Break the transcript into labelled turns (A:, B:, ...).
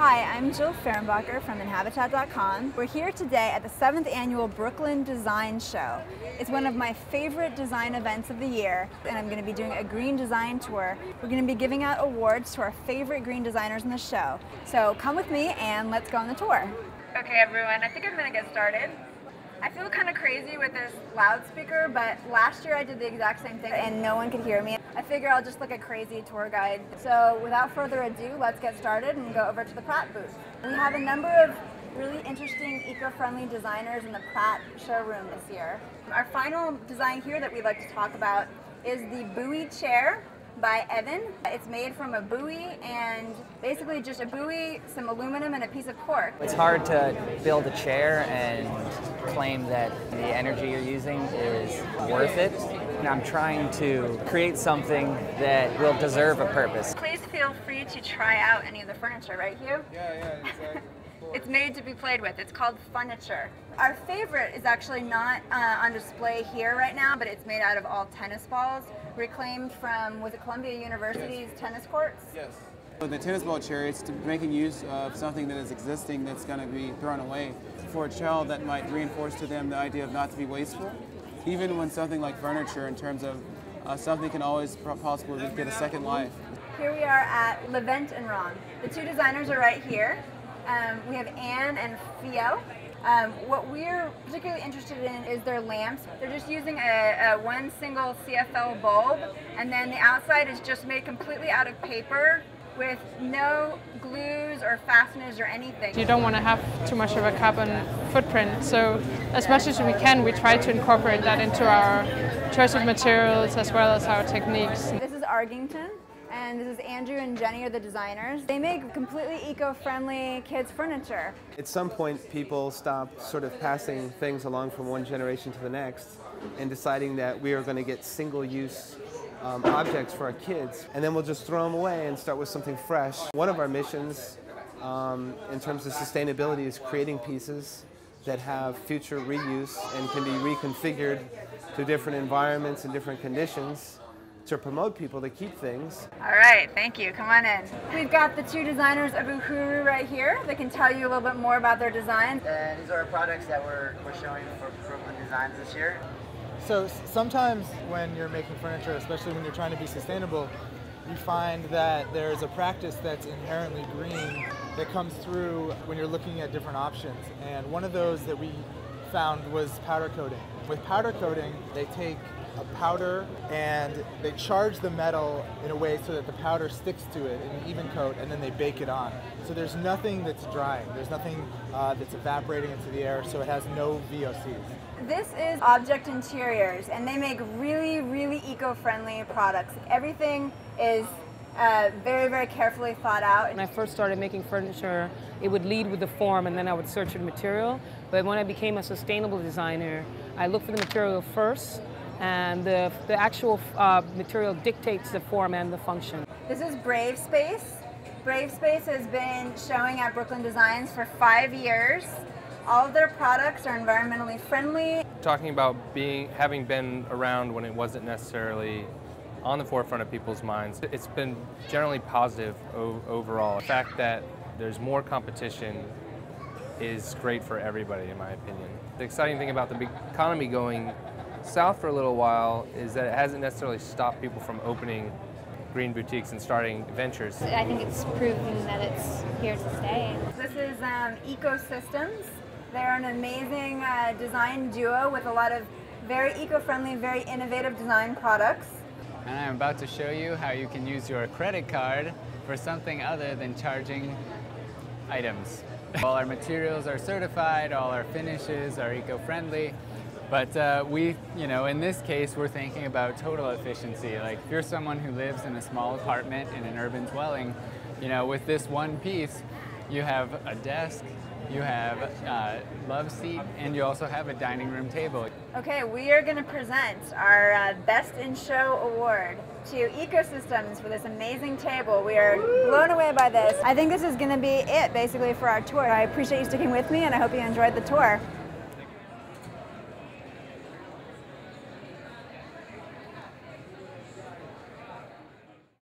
A: Hi, I'm Jill Fehrenbacher from Inhabitat.com. We're here today at the 7th Annual Brooklyn Design Show. It's one of my favorite design events of the year, and I'm going to be doing a green design tour. We're going to be giving out awards to our favorite green designers in the show. So come with me and let's go on the tour. Okay everyone, I think I'm going to get started. I feel kind of crazy with this loudspeaker, but last year I did the exact same thing and no one could hear me. I figure I'll just look a crazy tour guide. So without further ado, let's get started and go over to the Pratt booth. We have a number of really interesting eco-friendly designers in the Pratt showroom this year. Our final design here that we'd like to talk about is the Buoy Chair by Evan. It's made from a buoy and basically just a buoy, some aluminum, and a piece of cork.
B: It's hard to build a chair and claim that the energy you're using is worth it. And I'm trying to create something that will deserve a purpose.
A: Please feel free to try out any of the furniture, right, Hugh?
C: Yeah, exactly.
A: It's made to be played with. It's called furniture. Our favorite is actually not on display here right now, but it's made out of all tennis balls, reclaimed from, was it Columbia University's tennis courts?
C: Yes. With the tennis ball chair, it's making use of something that is existing that's going to be thrown away. For a child, that might reinforce to them the idea of not to be wasteful. Even when something like furniture, in terms of something can always possibly get a second life.
A: Here we are at Levent and Ron. The two designers are right here. We have Anne and Theo. What we're particularly interested in is their lamps. They're just using one single CFL bulb, and then the outside is just made completely out of paper with no glues or fasteners or anything.
D: You don't want to have too much of a carbon footprint, so as much as we can, we try to incorporate that into our choice of materials as well as our techniques.
A: This is Argington. And this is Andrew and Jenny are the designers. They make completely eco-friendly kids' furniture.
E: At some point, people stop sort of passing things along from one generation to the next and deciding that we are going to get single-use objects for our kids, and then we'll just throw them away and start with something fresh. One of our missions in terms of sustainability is creating pieces that have future reuse and can be reconfigured to different environments and different conditions, to promote people to keep things.
A: All right, thank you. Come on in. We've got the two designers of Uhuru right here. They can tell you a little bit more about their designs.
F: And these are our products that we're showing for Brooklyn Designs this year.
G: So sometimes when you're making furniture, especially when you're trying to be sustainable, you find that there's a practice that's inherently green that comes through when you're looking at different options. And one of those that we found was powder coating. With powder coating, they take a powder and they charge the metal in a way so that the powder sticks to it in an even coat, and then they bake it on. So there's nothing that's drying, there's nothing that's evaporating into the air, so it has no VOCs.
A: This is Object Interiors, and they make really, really eco-friendly products. Everything is very, very carefully thought out.
H: When I first started making furniture, it would lead with the form and then I would search for the material. But when I became a sustainable designer, I looked for the material first, and the actual material dictates the form and the function.
A: This is Brave Space. Brave Space has been showing at Brooklyn Designs for 5 years. All of their products are environmentally friendly.
I: Talking about having been around when it wasn't necessarily on the forefront of people's minds, it's been generally positive overall. The fact that there's more competition is great for everybody, in my opinion. The exciting thing about the economy going south for a little while is that it hasn't necessarily stopped people from opening green boutiques and starting ventures.
J: I think it's proven that it's here to stay.
A: This is Ecosystems. They're an amazing design duo with a lot of very eco-friendly, very innovative design products.
K: And I'm about to show you how you can use your credit card for something other than charging items. All our materials are certified, all our finishes are eco-friendly. But in this case, we're thinking about total efficiency. Like if you're someone who lives in a small apartment in an urban dwelling, with this one piece, you have a desk, you have a love seat, and you also have a dining room table.
A: Okay, we are going to present our Best in Show award to Ecosystems for this amazing table. We are blown away by this. I think this is going to be it basically for our tour. I appreciate you sticking with me, and I hope you enjoyed the tour.